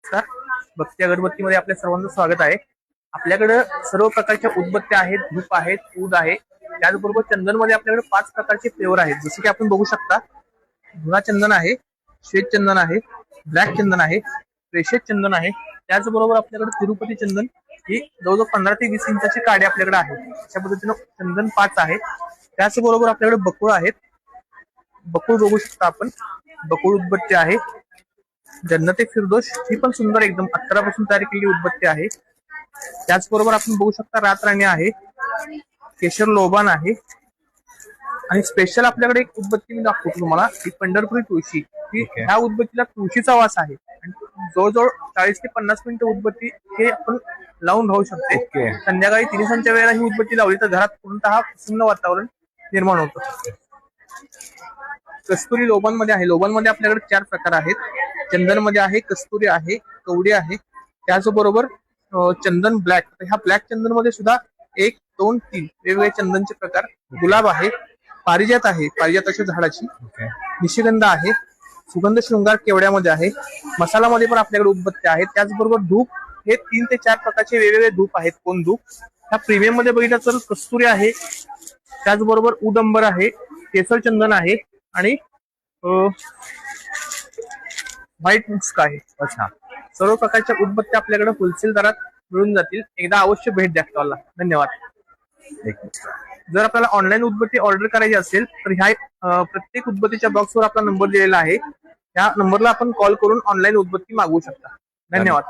नमस्कार. भक्ती अगरबत्तीमध्ये आपल्या सर्वांचं स्वागत आहे. आपल्याकडे सर्व प्रकारच्या उदबत्त्या आहेत, धूप आहेत, ऊद आहे. त्याचबरोबर चंदनमध्ये आपल्याकडे 5 प्रकारचे फ्लेवर आहेत. जसे की आपण बघू शकता, धुना चंदन आहे, श्वेत चंदन आहे, ब्लॅक चंदन आहे, प्रेशर चंदन आहे. त्याचबरोबर आपल्याकडे तिरुपती चंदन ही जवळजवळ 15 ते 20 इंचाची काडी आपल्याकडे आहे. अशा पद्धतीनं चंदन 5 आहे. त्याचबरोबर आपल्याकडे बकुळ आहेत. बकुळ बघू शकता आपण, बकुळ उदबत्ती आहे. जन्नते फिरदोष ही पण सुंदर एकदम अत्तरापासून तयार केलेली उदबत्ती आहे. त्याचबरोबर आपण बघू शकता रातराणी आहे, केशर लोबान आहे. आणि स्पेशल आपल्याकडे एक उदबत्ती मी दाखवतो तुम्हाला, ही पंढरपुरी तुळशी. ही ह्या उदबत्तीला तुळशीचा वास आहे आणि जवळजवळ 40 ते 50 मिनिटं उदबत्ती हे आपण लावून राहू शकते. संध्याकाळी 3 वेळेला ही उदबत्ती लावली तर घरात पूर्णतः प्रसन्न वातावरण निर्माण होतं. कस्तुरी लोबान मध्ये आहे. लोबान मध्ये आपल्याकडे 4 प्रकार आहेत. चंदन मध्ये आहे, कस्तुरी आहे, कवडी आहे. त्याचबरोबर चंदन ब्लॅक. ह्या ब्लॅक चंदन मध्ये सुद्धा 1, 2, 3 वेगवेगळे चंदनचे प्रकार. गुलाब आहे, पारिजात आहे, पारिजाताच्या झाडाची, निशिगंध आहे, सुगंध शृंगार केवड्यामध्ये आहे. मसालामध्ये पण आपल्याकडे उदबत्त्या आहेत. त्याचबरोबर धूप हे 3 ते 4 प्रकारचे वेगवेगळे धूप आहेत. कोण धूप ह्या प्रीमियम मध्ये बघितलं तर कस्तुरी आहे, त्याचबरोबर उदंबर आहे, केसर चंदन आहे आणि व्हाईट मुस्क आहे. अच्छा, सर्व प्रकारच्या उदबत्त्या आपल्याकडे होलसेल दरात मिळून जातील. एकदा अवश्य भेट द्या स्टॉलला. धन्यवाद. जर आपल्याला ऑनलाईन उदबत्ती ऑर्डर करायची असेल तर ह्या प्रत्येक उदबत्तीच्या बॉक्सवर आपला नंबर दिलेला आहे. त्या नंबरला आपण कॉल करून ऑनलाईन उदबत्ती मागवू शकता. धन्यवाद.